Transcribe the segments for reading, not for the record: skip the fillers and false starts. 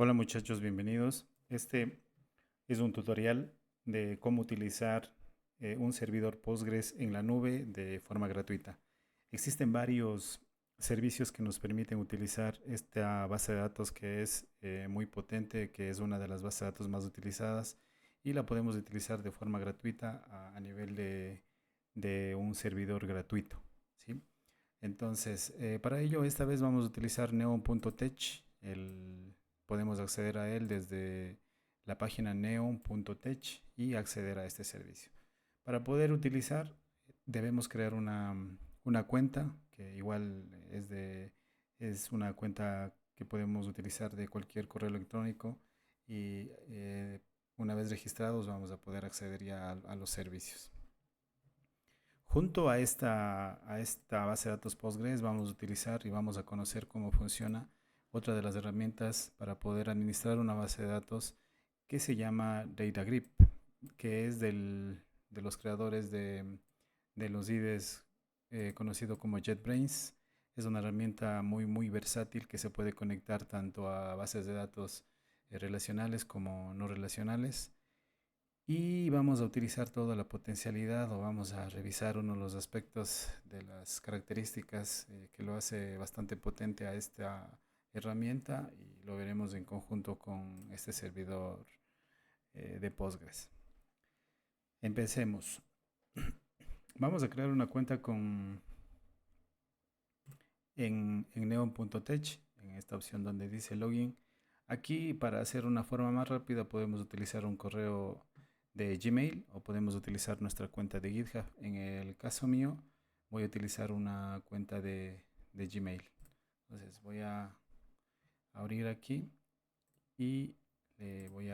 Hola muchachos, bienvenidos. Este es un tutorial de cómo utilizar un servidor Postgres en la nube de forma gratuita. Existen varios servicios que nos permiten utilizar esta base de datos que es muy potente, que es una de las bases de datos más utilizadas y la podemos utilizar de forma gratuita a nivel de un servidor gratuito, ¿sí? Entonces, para ello, esta vez vamos a utilizar neon.tech. Podemos acceder a él desde la página neon.tech y acceder a este servicio. Para poder utilizar, debemos crear una cuenta, que igual es una cuenta que podemos utilizar de cualquier correo electrónico y una vez registrados vamos a poder acceder ya a los servicios. Junto a esta base de datos Postgres vamos a utilizar y vamos a conocer cómo funciona otra de las herramientas para poder administrar una base de datos que se llama DataGrip, que es de los creadores de los IDEs conocido como JetBrains. Es una herramienta muy versátil que se puede conectar tanto a bases de datos relacionales como no relacionales y vamos a utilizar toda la potencialidad o vamos a revisar uno de los aspectos de las características que lo hace bastante potente a esta herramienta y lo veremos en conjunto con este servidor de Postgres. Empecemos. Vamos a crear una cuenta en neon.tech, en esta opción donde dice login. Aquí para hacer una forma más rápida podemos utilizar un correo de Gmail o podemos utilizar nuestra cuenta de GitHub. En el caso mío voy a utilizar una cuenta de Gmail. Entonces voy a abrir aquí y voy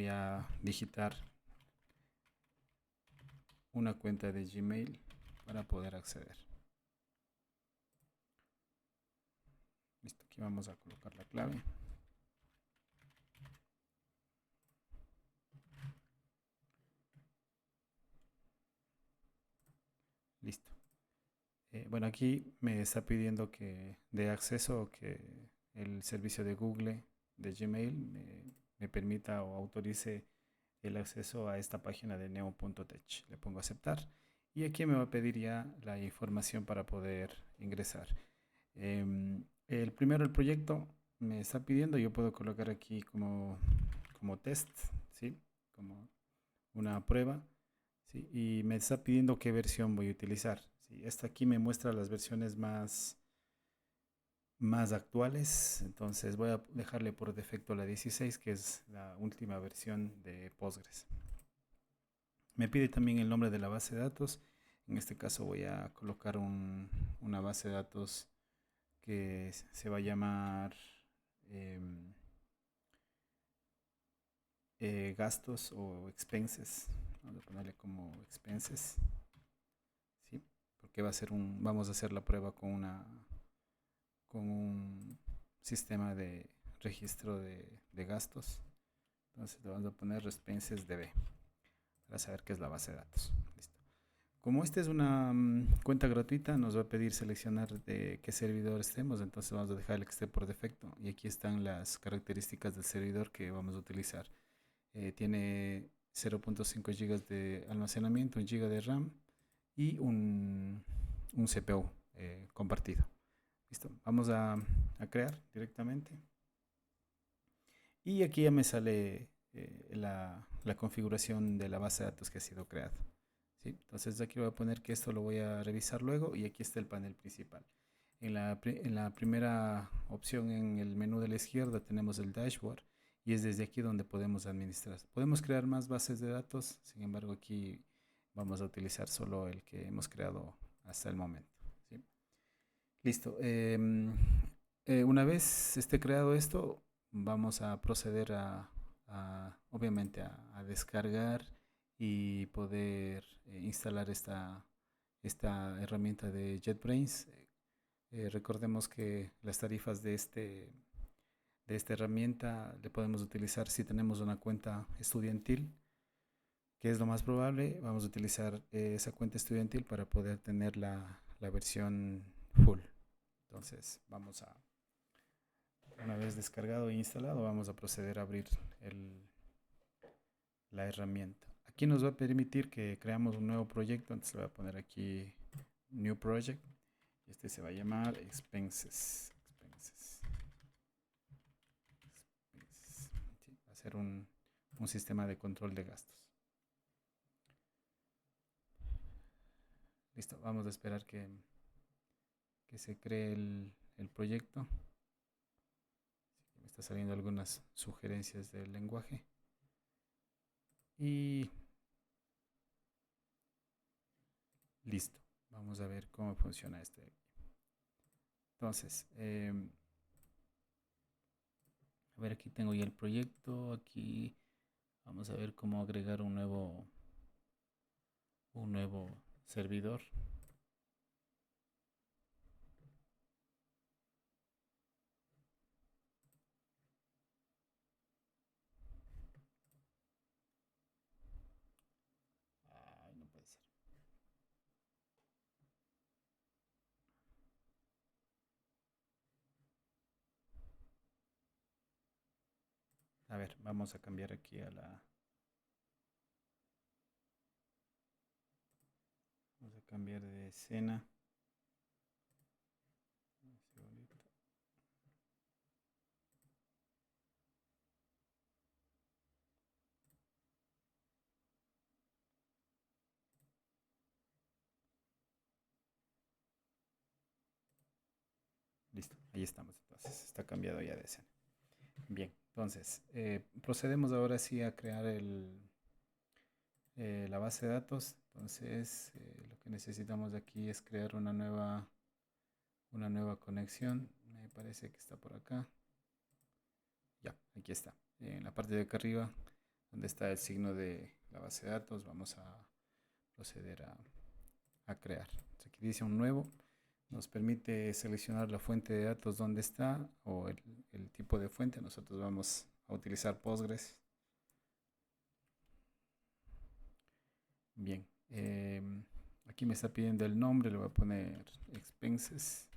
a digitar una cuenta de Gmail para poder acceder. Listo, aquí vamos a colocar la clave. Listo. Bueno, aquí me está pidiendo que dé acceso o que el servicio de Google de Gmail me permita o autorice el acceso a esta página de neo.tech. Le pongo aceptar y aquí me va a pedir ya la información para poder ingresar. El proyecto me está pidiendo, yo puedo colocar aquí como test, ¿sí? Como una prueba, ¿sí? Y me está pidiendo qué versión voy a utilizar, ¿sí? Esta aquí me muestra las versiones más actuales, entonces voy a dejarle por defecto la 16, que es la última versión de Postgres. Me pide también el nombre de la base de datos. En este caso voy a colocar una base de datos que se va a llamar em, gastos o expenses. Vamos a ponerle como expenses, ¿sí? Porque vamos a hacer la prueba con un sistema de registro de gastos. Entonces le vamos a poner expenses DB para saber qué es la base de datos. Listo. Como esta es una cuenta gratuita, nos va a pedir seleccionar de qué servidor estemos, entonces vamos a dejar el que esté por defecto. Y aquí están las características del servidor que vamos a utilizar. Tiene 0.5 GB de almacenamiento, 1 GB de RAM y un CPU compartido. Listo, vamos a crear directamente. Y aquí ya me sale la configuración de la base de datos que ha sido creada. ¿Sí? Entonces aquí voy a poner que esto lo voy a revisar luego y aquí está el panel principal. En la primera opción en el menú de la izquierda tenemos el dashboard y es desde aquí donde podemos administrar. Podemos crear más bases de datos, sin embargo aquí vamos a utilizar solo el que hemos creado hasta el momento. ¿Sí? Listo. Una vez esté creado esto, vamos a proceder obviamente a descargar y poder instalar esta herramienta de JetBrains. Recordemos que las tarifas de esta herramienta le podemos utilizar si tenemos una cuenta estudiantil, que es lo más probable. Vamos a utilizar esa cuenta estudiantil para poder tener la versión full. Entonces vamos a, una vez descargado e instalado, vamos a proceder a abrir la herramienta. Aquí nos va a permitir que creamos un nuevo proyecto. Entonces le voy a poner aquí New Project. Este se va a llamar Expenses. Sí, va a ser un sistema de control de gastos. Listo, vamos a esperar que se cree el proyecto. Me está saliendo algunas sugerencias del lenguaje. Y listo. Vamos a ver cómo funciona este. Entonces, a ver, aquí tengo ya el proyecto. Aquí vamos a ver cómo agregar un nuevo servidor. Ay, no puede ser. A ver, vamos a cambiar aquí a la... Vamos a cambiar de escena. Un segundito. Listo, ahí estamos. Entonces, está cambiado ya de escena. Bien, entonces, procedemos ahora sí a crear la base de datos. Entonces, lo que necesitamos aquí es crear una nueva conexión. Me parece que está por acá. Ya, aquí está. En la parte de acá arriba, donde está el signo de la base de datos, vamos a proceder a crear. Entonces, aquí dice un nuevo. Nos permite seleccionar la fuente de datos donde está o el tipo de fuente. Nosotros vamos a utilizar Postgres. Bien, aquí me está pidiendo el nombre, le voy a poner expenses.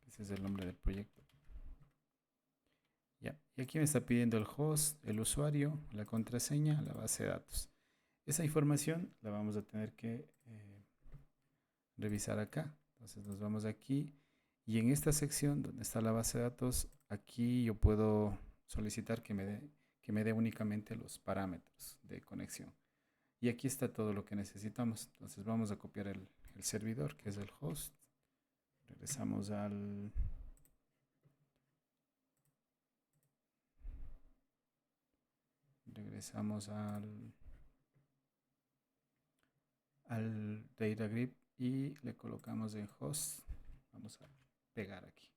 Ese es el nombre del proyecto. Ya, y aquí me está pidiendo el host, el usuario, la contraseña, la base de datos. Esa información la vamos a tener que revisar acá. Entonces nos vamos aquí y en esta sección donde está la base de datos, aquí yo puedo solicitar que me dé únicamente los parámetros de conexión. Y aquí está todo lo que necesitamos. Entonces vamos a copiar el servidor, que es el host. Regresamos al data grid y le colocamos en host. Vamos a pegar aquí.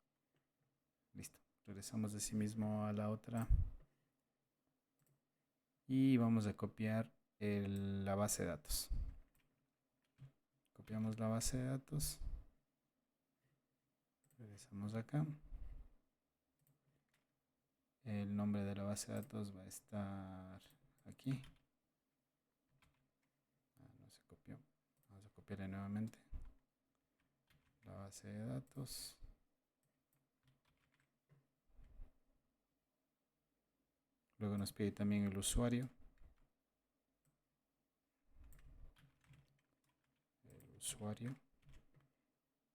Listo. Regresamos de sí mismo a la otra. Y vamos a copiar la base de datos. Copiamos la base de datos. Regresamos acá. El nombre de la base de datos va a estar aquí. No se copió. Vamos a copiarle nuevamente. La base de datos. Luego nos pide también el usuario.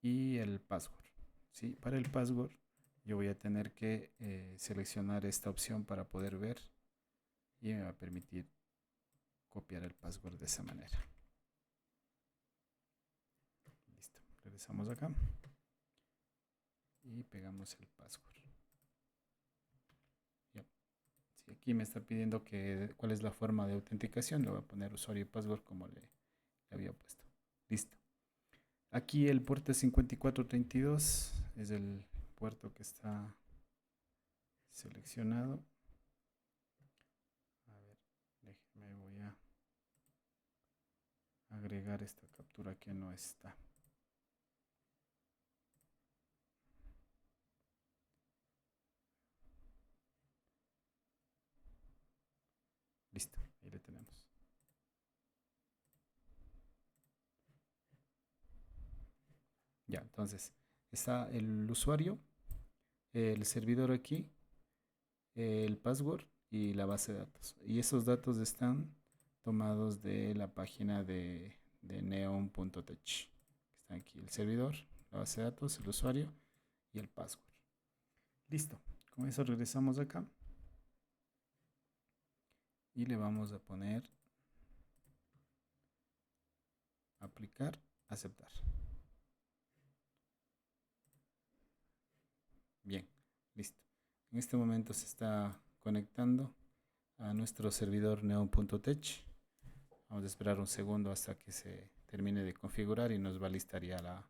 Y el password. ¿Sí? Para el password yo voy a tener que seleccionar esta opción para poder ver y me va a permitir copiar el password de esa manera. Listo. Regresamos acá y pegamos el password. Yep. Sí, aquí me está pidiendo cuál es la forma de autenticación. Le voy a poner usuario y password como le había puesto. Listo. Aquí el puerto 5432 es el puerto que está seleccionado. A ver, déjeme, voy a agregar esta captura que no está. Listo, ahí le tenemos. Ya, entonces está el usuario, el servidor aquí, el password y la base de datos. Y esos datos están tomados de la página de neon.tech. Está aquí el servidor, la base de datos, el usuario y el password. Listo. Con eso regresamos acá y le vamos a poner aplicar, aceptar. Bien, listo. En este momento se está conectando a nuestro servidor neon.tech. Vamos a esperar un segundo hasta que se termine de configurar y nos va a listar ya la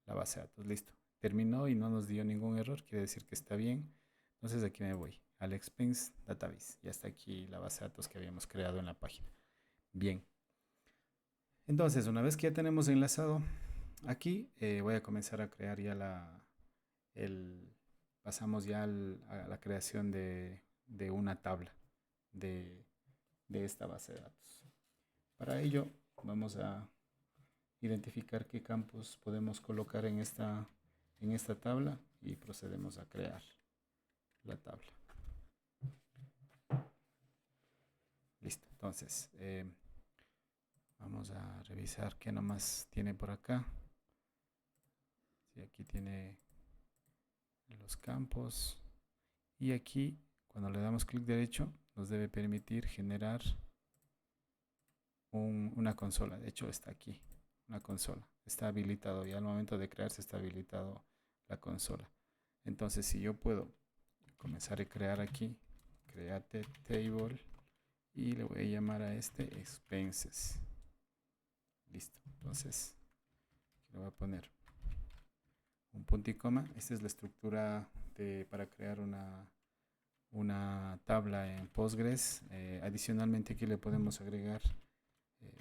base de datos. Listo. Terminó y no nos dio ningún error. Quiere decir que está bien. Entonces aquí me voy al Expense Database. Ya está aquí la base de datos que habíamos creado en la página. Bien. Entonces, una vez que ya tenemos enlazado aquí, voy a comenzar a crear ya pasamos ya a la creación de una tabla de esta base de datos. Para ello, vamos a identificar qué campos podemos colocar en esta tabla y procedemos a crear la tabla. Listo, entonces vamos a revisar qué nomás tiene por acá. Sí, aquí tiene los campos y aquí cuando le damos clic derecho nos debe permitir generar una consola. De hecho está aquí, una consola. Está habilitado y al momento de crearse está habilitado la consola. Entonces si yo puedo comenzar a crear aquí, create table y le voy a llamar a este expenses. Listo. Entonces le voy a poner un punto y coma. Esta es la estructura para crear una tabla en Postgres. Adicionalmente aquí le podemos agregar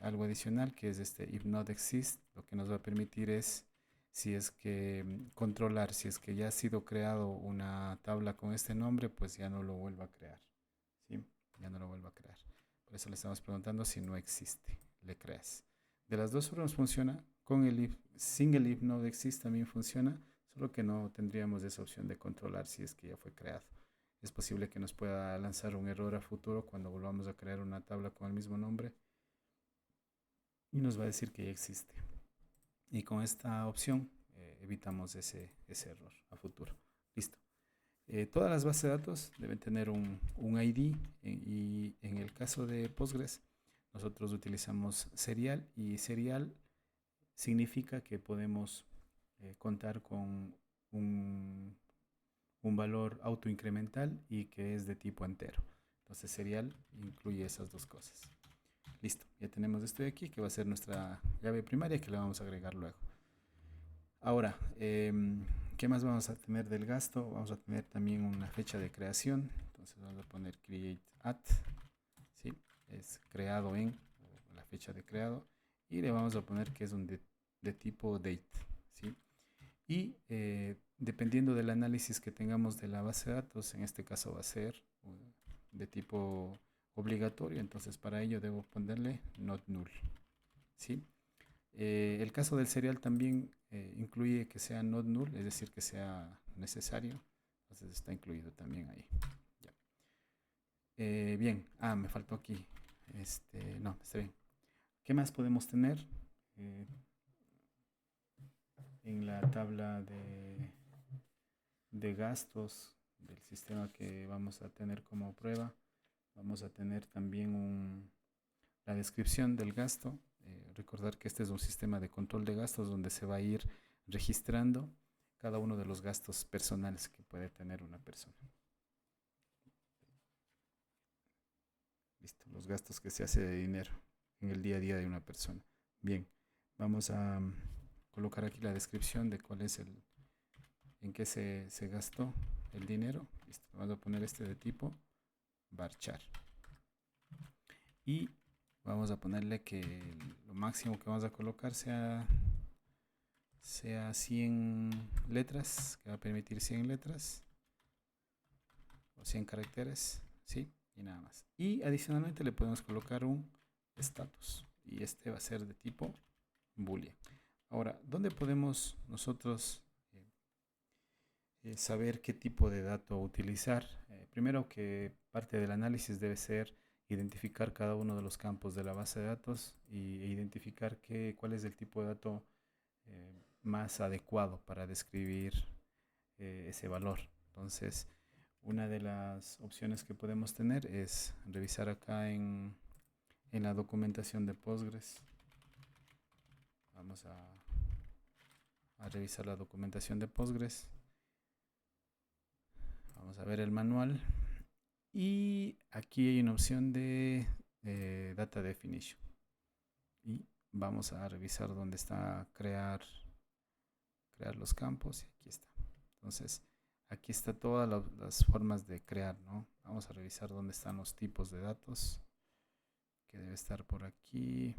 algo adicional que es este if not exist. Lo que nos va a permitir es si es que controlar si es que ya ha sido creado una tabla con este nombre, pues ya no lo vuelva a crear. ¿Sí? Ya no lo vuelva a crear. Por eso le estamos preguntando si no existe. Le creas. De las dos formas funciona. Con el if, sin el if not exist también funciona, solo que no tendríamos esa opción de controlar si es que ya fue creado. Es posible que nos pueda lanzar un error a futuro cuando volvamos a crear una tabla con el mismo nombre y nos va a decir que ya existe. Y con esta opción evitamos ese error a futuro. Listo. Todas las bases de datos deben tener un ID y en el caso de Postgres nosotros utilizamos serial y serial significa que podemos contar con un valor autoincremental y que es de tipo entero. Entonces serial incluye esas dos cosas. Listo, ya tenemos esto de aquí que va a ser nuestra llave primaria que le vamos a agregar luego. Ahora, ¿qué más vamos a tener del gasto? Vamos a tener también una fecha de creación. Entonces vamos a poner create at, ¿sí? Es creado en, la fecha de creado. Y le vamos a poner que es un de tipo date, ¿sí? Y dependiendo del análisis que tengamos de la base de datos, en este caso va a ser de tipo obligatorio, entonces para ello debo ponerle not null, ¿sí? El caso del serial también incluye que sea not null, es decir, que sea necesario, entonces está incluido también ahí. Ya. Bien, me faltó aquí, no, está bien. ¿Qué más podemos tener? En la tabla de gastos del sistema que vamos a tener como prueba, vamos a tener también la descripción del gasto. Recordar que este es un sistema de control de gastos donde se va a ir registrando cada uno de los gastos personales que puede tener una persona. Listo, los gastos que se hace de dinero en el día a día de una persona. Bien, vamos a colocar aquí la descripción de cuál es en qué se gastó el dinero. Listo, vamos a poner este de tipo varchar. Y vamos a ponerle que lo máximo que vamos a colocar sea 100 letras, que va a permitir 100 letras o 100 caracteres, ¿sí? Y nada más. Y adicionalmente le podemos colocar un status y este va a ser de tipo boolean. Ahora, ¿dónde podemos nosotros saber qué tipo de dato utilizar? Primero que parte del análisis debe ser identificar cada uno de los campos de la base de datos e identificar cuál es el tipo de dato más adecuado para describir ese valor. Entonces, una de las opciones que podemos tener es revisar acá en la documentación de Postgres. Vamos a revisar la documentación de Postgres. Vamos a ver el manual. Y aquí hay una opción de Data Definition. Y vamos a revisar dónde está crear los campos. Y aquí está. Entonces, aquí está todas las formas de crear, ¿no? Vamos a revisar dónde están los tipos de datos, que debe estar por aquí.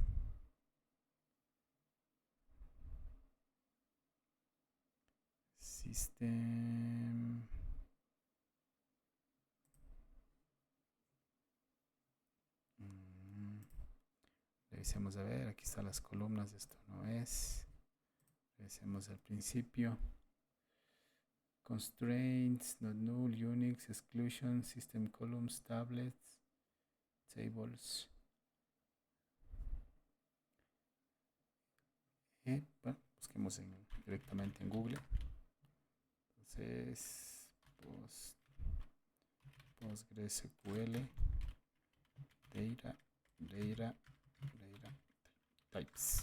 System. Revisemos a ver, aquí están las columnas, esto no es. Revisemos al principio. Constraints, not null, Unix, exclusion, system columns, tablets, tables. Bueno, busquemos directamente en Google. Entonces, PostgreSQL, data types.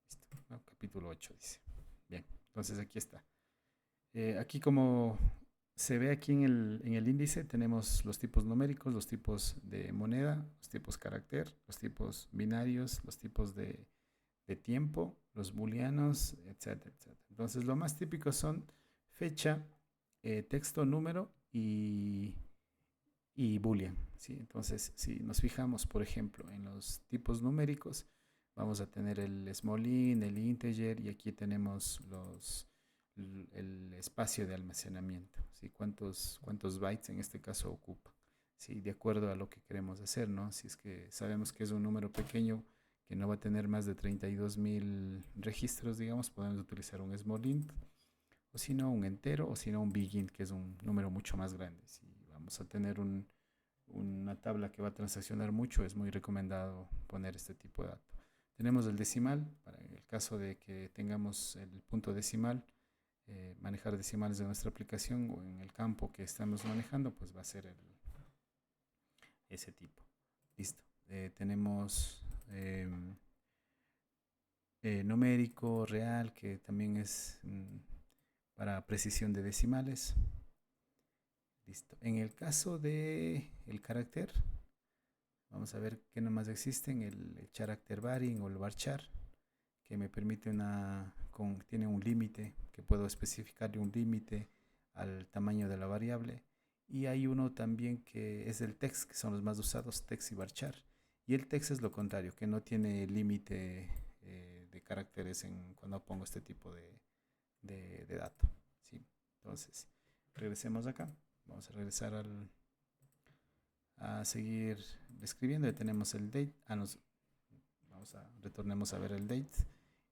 Listo. No, capítulo 8 dice. Bien, entonces aquí está. Aquí como se ve aquí en el índice tenemos los tipos numéricos, los tipos de moneda, los tipos carácter, los tipos binarios, los tipos de tiempo, los booleanos, etcétera, etcétera. Entonces lo más típico son fecha, texto, número y boolean, ¿sí? Entonces si nos fijamos por ejemplo en los tipos numéricos, vamos a tener el small int, el integer y aquí tenemos el espacio de almacenamiento, ¿sí? ¿Cuántos bytes en este caso ocupa? ¿Sí? De acuerdo a lo que queremos hacer, ¿no? Si es que sabemos que es un número pequeño que no va a tener más de 32.000 registros, digamos, podemos utilizar un small int, o si no un entero, o si no un big int, que es un número mucho más grande. Si vamos a tener una tabla que va a transaccionar mucho, es muy recomendado poner este tipo de dato. Tenemos el decimal, para el caso de que tengamos el punto decimal, manejar decimales de nuestra aplicación o en el campo que estamos manejando, pues va a ser ese tipo. Listo. Tenemos numérico, real, que también es para precisión de decimales. Listo. En el caso de el carácter, vamos a ver qué nomás existen, el character varying o el varchar, que me permite tiene un límite, que puedo especificarle un límite al tamaño de la variable. Y hay uno también que es el text, que son los más usados, text y varchar. Y el text es lo contrario, que no tiene límite de caracteres cuando pongo este tipo de dato, ¿sí? Entonces, regresemos acá. Vamos a regresar a seguir escribiendo. Ya tenemos el date. Retornemos a ver el date.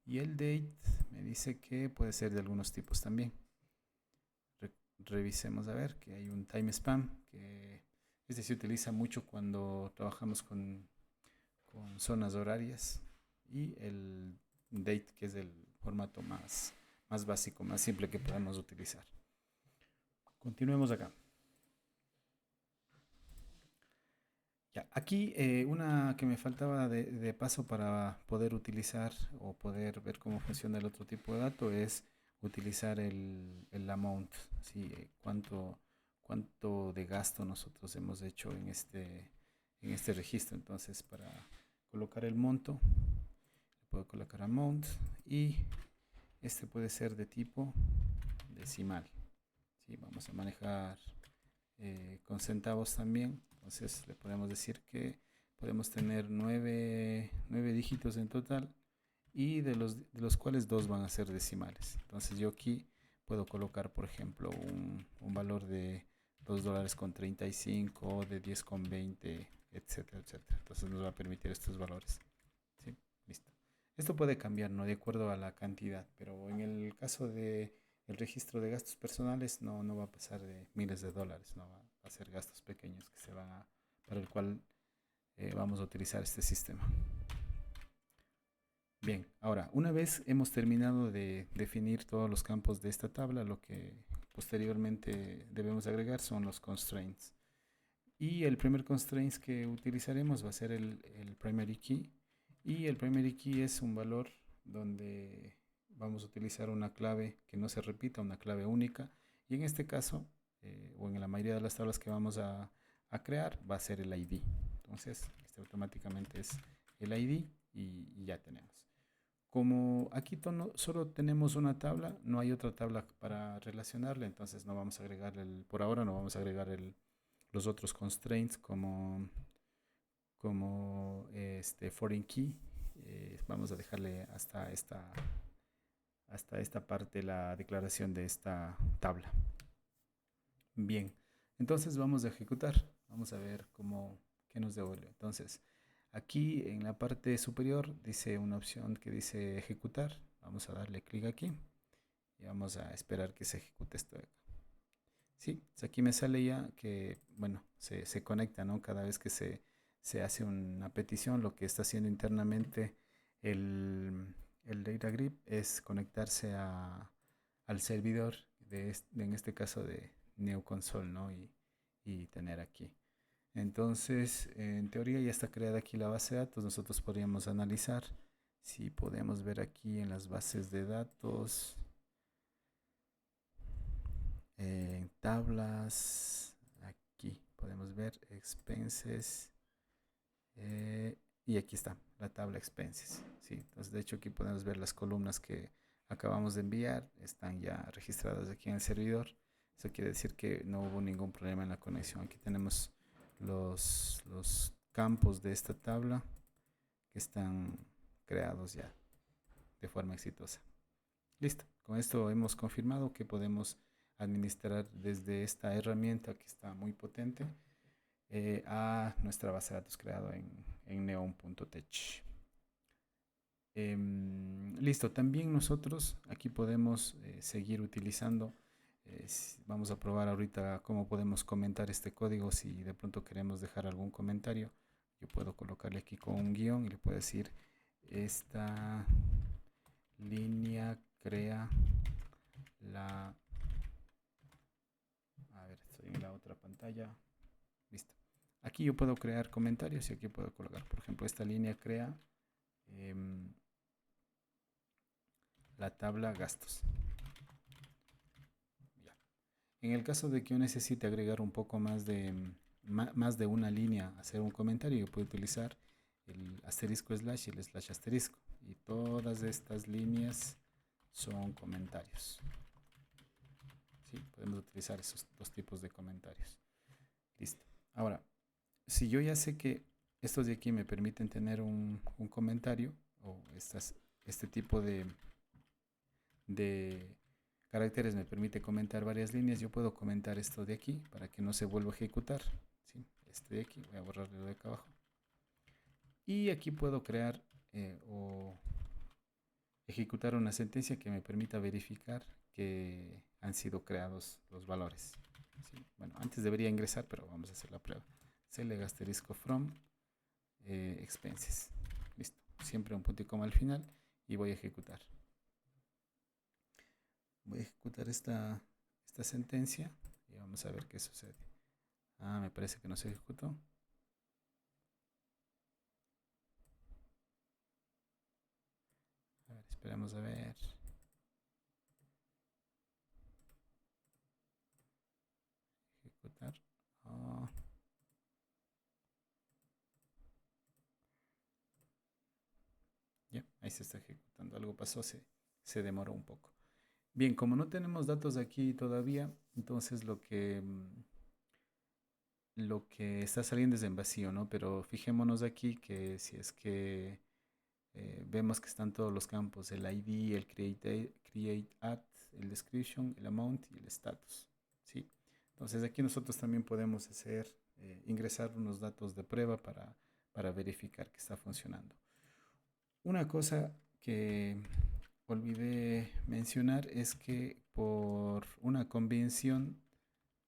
Y el date me dice que puede ser de algunos tipos también. Revisemos a ver que hay un time span, que este se utiliza mucho cuando trabajamos con zonas horarias, y el date, que es el formato más básico, más simple que podemos utilizar. Continuemos acá. Ya, aquí una que me faltaba de paso para poder utilizar o poder ver cómo funciona el otro tipo de dato es utilizar el amount, ¿sí? Cuánto de gasto nosotros hemos hecho en este registro. Entonces, para colocar el monto, le puedo colocar amount, y este puede ser de tipo decimal, ¿sí? Vamos a manejar con centavos también. Entonces le podemos decir que podemos tener 9 dígitos en total, y de los cuales 2 van a ser decimales. Entonces yo aquí puedo colocar, por ejemplo, un valor de $2.35, de 10.20, etcétera, etcétera. Entonces nos va a permitir estos valores, ¿sí? Listo. Esto puede cambiar, ¿no? De acuerdo a la cantidad, pero en el caso de el registro de gastos personales no va a pasar de miles de dólares, no va a ser gastos pequeños que se van a, para el cual vamos a utilizar este sistema. Bien, ahora, una vez hemos terminado de definir todos los campos de esta tabla, lo que posteriormente debemos agregar son los constraints. Y el primer constraint que utilizaremos va a ser el primary key. Y el primary key es un valor donde vamos a utilizar una clave que no se repita, una clave única. Y en este caso, o en la mayoría de las tablas que vamos a crear, va a ser el ID. Entonces, este automáticamente es el ID y ya tenemos. Como aquí solo tenemos una tabla, no hay otra tabla para relacionarle, entonces no vamos a agregar por ahora no vamos a agregar los otros constraints como este foreign key. Vamos a dejarle hasta esta parte la declaración de esta tabla. Bien, entonces vamos a ejecutar. Vamos a ver qué nos devuelve. Entonces, aquí en la parte superior dice una opción que dice ejecutar. Vamos a darle clic aquí y vamos a esperar que se ejecute esto de acá. Sí, aquí me sale ya que, bueno, se conecta, ¿no? Cada vez que se hace una petición, lo que está haciendo internamente el Data Grip es conectarse al servidor, en este caso de NeoConsole, ¿no? Y tener aquí. Entonces, en teoría ya está creada aquí la base de datos. Nosotros podríamos analizar si podemos ver aquí en las bases de datos, tablas, aquí podemos ver expenses y aquí está la tabla expenses. ¿Sí? Entonces, de hecho, aquí podemos ver las columnas que acabamos de enviar, están ya registradas aquí en el servidor. Eso quiere decir que no hubo ningún problema en la conexión. Aquí tenemos los campos de esta tabla que están creados ya de forma exitosa. Listo, con esto hemos confirmado que podemos administrar desde esta herramienta que está muy potente a nuestra base de datos creada en neon.tech. Listo, también nosotros aquí podemos seguir utilizando. Vamos a probar ahorita cómo podemos comentar este código. Si de pronto queremos dejar algún comentario, yo puedo colocarle aquí con un guión y le puedo decir: esta línea crea la... A ver, estoy en la otra pantalla. Listo. Aquí yo puedo crear comentarios y aquí puedo colocar, por ejemplo, esta línea crea la tabla gastos. Ya. En el caso de que yo necesite agregar un poco más de una línea, hacer un comentario, yo puedo utilizar el asterisco slash y el slash asterisco. Y todas estas líneas son comentarios. ¿Sí? Podemos utilizar esos dos tipos de comentarios. Listo. Ahora, si yo ya sé que estos de aquí me permiten tener un comentario o este tipo de caracteres me permite comentar varias líneas, yo puedo comentar esto de aquí para que no se vuelva a ejecutar. ¿Sí? Este de aquí, voy a borrarle lo de acá abajo. Y aquí puedo crear o ejecutar una sentencia que me permita verificar que han sido creados los valores. ¿Sí? Bueno, antes debería ingresar, pero vamos a hacer la prueba. Select asterisco from expenses. Listo. Siempre un punto y coma al final y voy a ejecutar. Voy a ejecutar esta sentencia y vamos a ver qué sucede. Me parece que no se ejecutó. A ver, esperemos a ver. Ejecutar. Ya, ahí se está ejecutando. Algo pasó, se demoró un poco. Bien, como no tenemos datos aquí todavía, entonces lo que está saliendo es en vacío, ¿no? Pero fijémonos aquí que si es que vemos que están todos los campos, el ID, el create at, el description, el amount y el status, ¿sí? Entonces aquí nosotros también podemos ingresar unos datos de prueba para verificar que está funcionando. Una cosa que olvidé mencionar es que por una convención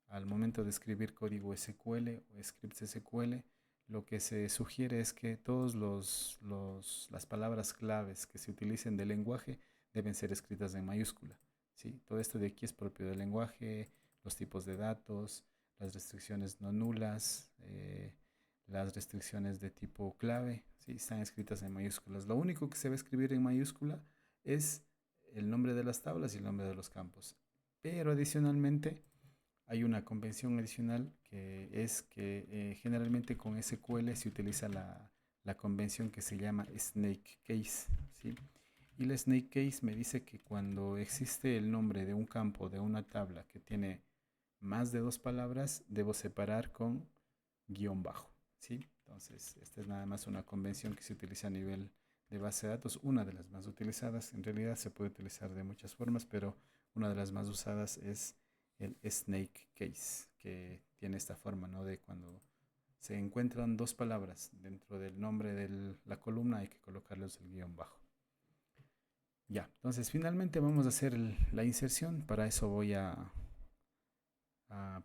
al momento de escribir código SQL o scripts SQL, lo que se sugiere es que todas las palabras claves que se utilicen del lenguaje deben ser escritas en mayúscula. ¿Sí? Todo esto de aquí es propio del lenguaje, los tipos de datos, las restricciones no nulas, las restricciones de tipo clave, ¿sí? Están escritas en mayúsculas. Lo único que se va a escribir en mayúscula es el nombre de las tablas y el nombre de los campos. Pero adicionalmente hay una convención adicional que es que generalmente con SQL se utiliza la convención que se llama Snake Case, ¿sí? Y la Snake Case me dice que cuando existe el nombre de un campo, de una tabla que tiene más de dos palabras, debo separar con guión bajo, ¿sí? Entonces, esta es nada más una convención que se utiliza a nivel de base de datos, una de las más utilizadas. En realidad se puede utilizar de muchas formas, pero una de las más usadas es el snake case, que tiene esta forma, ¿no? De cuando se encuentran dos palabras dentro del nombre de la columna, hay que colocarles el guión bajo. Ya, entonces finalmente vamos a hacer la inserción. Para eso voy a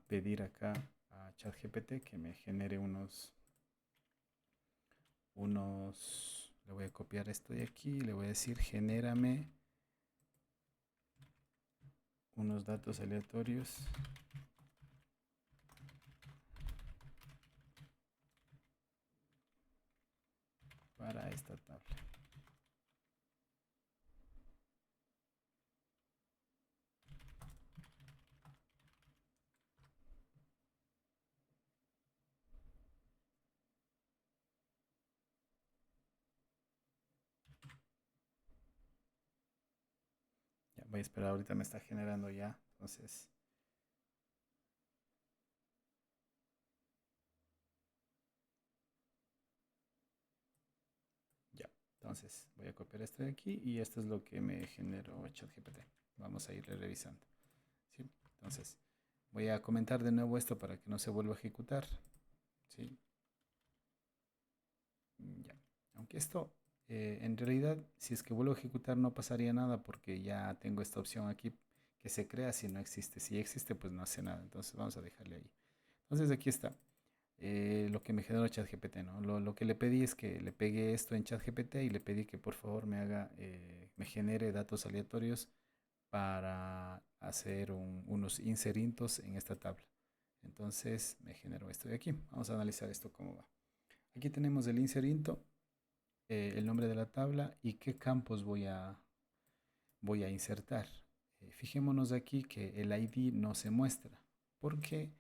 pedir acá a ChatGPT que me genere le voy a copiar esto de aquí, le voy a decir genérame unos datos aleatorios para esta tabla. Ya, voy a esperar, ahorita me está generando ya, entonces ya, entonces voy a copiar esto de aquí y esto es lo que me generó ChatGPT. Vamos a irle revisando, ¿sí? Entonces voy a comentar de nuevo esto para que no se vuelva a ejecutar, ¿sí? Ya. Aunque esto, en realidad, si es que vuelvo a ejecutar no pasaría nada porque ya tengo esta opción aquí que se crea si no existe. Si existe, pues no hace nada. Entonces vamos a dejarle ahí. Entonces aquí está lo que me generó ChatGPT, ¿no? Lo que le pedí es que le pegue esto en ChatGPT y le pedí que por favor me genere datos aleatorios para hacer unos inserintos en esta tabla. Entonces me generó esto de aquí. Vamos a analizar esto cómo va. Aquí tenemos el inserinto, el nombre de la tabla y qué campos voy a insertar. Fijémonos aquí que el ID no se muestra, porque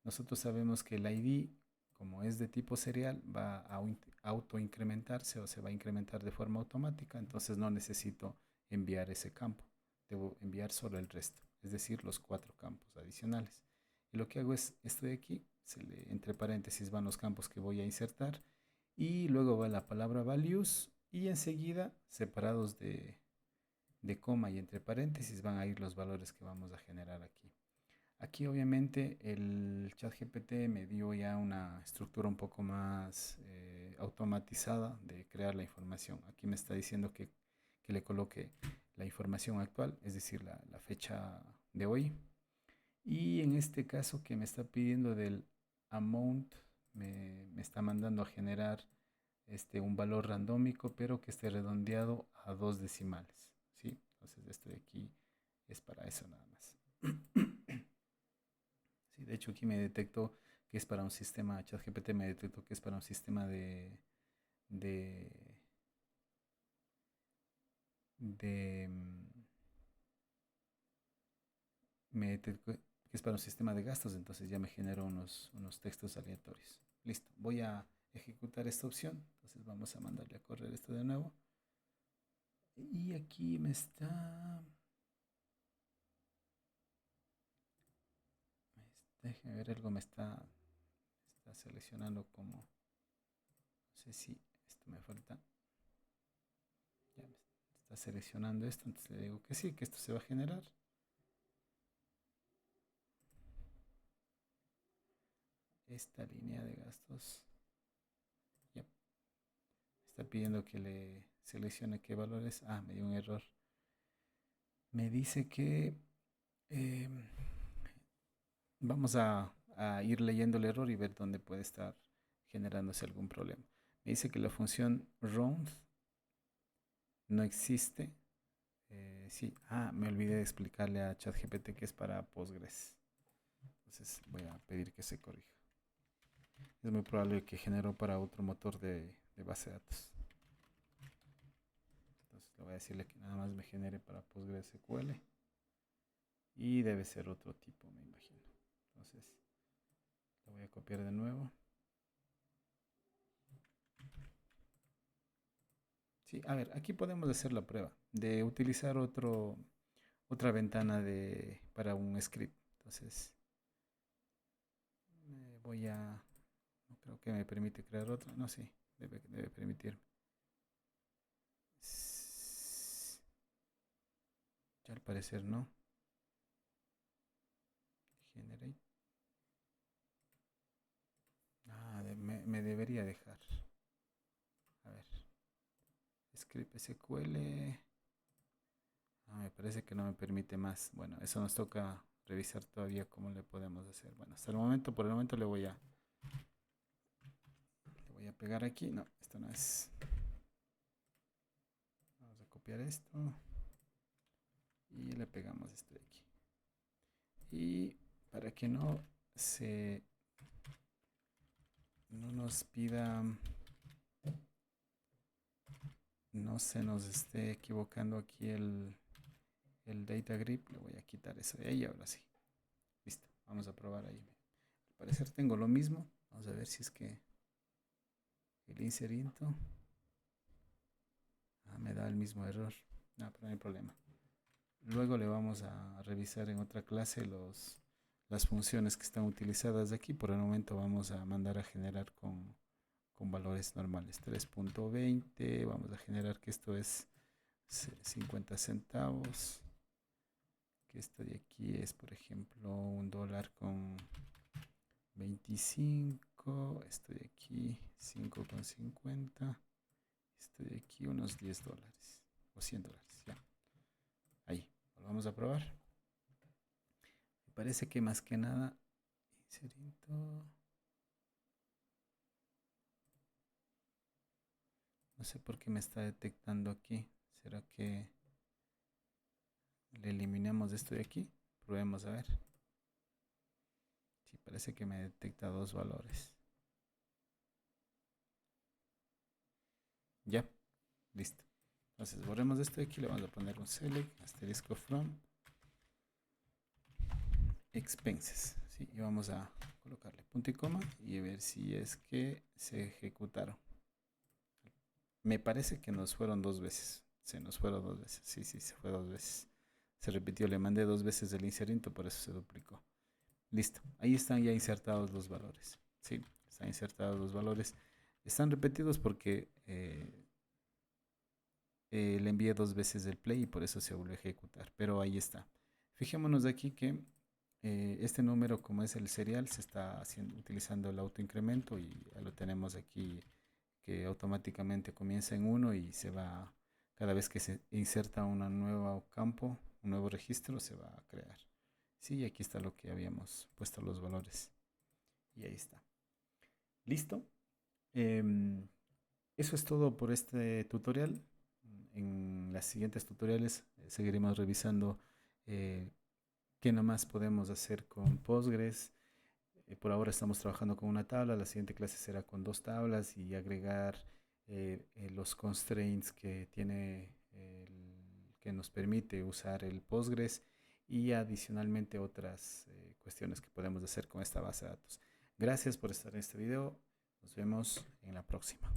nosotros sabemos que el ID, como es de tipo serial, va a autoincrementarse o se va a incrementar de forma automática, entonces no necesito enviar ese campo, debo enviar solo el resto, es decir, los cuatro campos adicionales. Y lo que hago es esto de aquí, entre paréntesis van los campos que voy a insertar y luego va la palabra values y enseguida separados de coma y entre paréntesis van a ir los valores que vamos a generar aquí. Aquí obviamente el ChatGPT me dio ya una estructura un poco más automatizada de crear la información. Aquí me está diciendo que le coloque la información actual, es decir, la fecha de hoy. Y en este caso que me está pidiendo del amount, me está mandando a generar un valor randómico, pero que esté redondeado a dos decimales, ¿sí? Entonces esto de aquí es para eso nada más. Sí, de hecho aquí me detectó que es para un sistema, ChatGPT me detectó que es para un sistema de, de me detectó que es para un sistema de gastos, entonces ya me generó unos textos aleatorios. Listo, voy a ejecutar esta opción, entonces vamos a mandarle a correr esto de nuevo. Y aquí déjeme ver, algo está seleccionando como, no sé si esto me falta, ya me está seleccionando esto, entonces le digo que sí, que esto se va a generar. Esta línea de gastos, ya, está pidiendo que le seleccione qué valores. Me dio un error. Me dice que eh, vamos a ir leyendo el error y ver dónde puede estar generándose algún problema. Me dice que la función round no existe. Sí, me olvidé de explicarle a ChatGPT que es para Postgres. Entonces voy a pedir que se corrija. Es muy probable que generó para otro motor de base de datos. Entonces le voy a decirle que nada más me genere para PostgreSQL. Y debe ser otro tipo, me imagino. Entonces lo voy a copiar de nuevo. Sí, a ver, aquí podemos hacer la prueba de utilizar otra ventana para un script. Entonces voy a... No creo que me permite crear otra. No, sí, debe permitirme. Ya al parecer no. Generate. Me debería dejar. A ver. Script SQL. Me parece que no me permite más. Bueno, eso nos toca revisar todavía cómo le podemos hacer. Bueno, hasta el momento, por el momento le voy a pegar aquí. No, esto no es. Vamos a copiar esto. Y le pegamos esto de aquí. Y para que no nos pida, no se nos esté equivocando aquí el data grip, le voy a quitar eso de ahí. Ahora sí, listo, vamos a probar ahí. Al parecer tengo lo mismo. Vamos a ver si es que el inserinto me da el mismo error. No, pero no hay problema. Luego le vamos a revisar en otra clase las funciones que están utilizadas de aquí. Por el momento vamos a mandar a generar con valores normales. 3.20, vamos a generar que esto es 50 centavos. Que esto de aquí es, por ejemplo, $1.25. Esto de aquí, 5.50. Esto de aquí, unos $10 o $100. Ya. Ahí, lo vamos a probar. Me parece que más que nada, inserito. No sé por qué me está detectando aquí. ¿Será que le eliminamos esto de aquí? Probemos a ver. Sí, parece que me detecta dos valores. Ya, listo. Entonces borremos esto de aquí, le vamos a poner un select, asterisco from, expenses. ¿Sí? Y vamos a colocarle punto y coma y ver si es que se ejecutaron. Me parece que nos fueron dos veces. Se nos fueron dos veces. Sí, se fue dos veces. Se repitió, le mandé dos veces el inserinto, por eso se duplicó. Listo, ahí están ya insertados los valores. Sí, están insertados los valores. Están repetidos porque le envié dos veces el play y por eso se volvió a ejecutar. Pero ahí está. Fijémonos de aquí que este número, como es el serial, se está utilizando el autoincremento y ya lo tenemos aquí que automáticamente comienza en 1 y se va, cada vez que se inserta un nuevo campo, un nuevo registro, se va a crear. Sí, aquí está lo que habíamos puesto los valores. Y ahí está. ¿Listo? Eso es todo por este tutorial. En las siguientes tutoriales seguiremos revisando qué más podemos hacer con Postgres. Por ahora estamos trabajando con una tabla, la siguiente clase será con dos tablas y agregar los constraints que tiene que nos permite usar el Postgres y adicionalmente otras cuestiones que podemos hacer con esta base de datos. Gracias por estar en este video. Nos vemos en la próxima.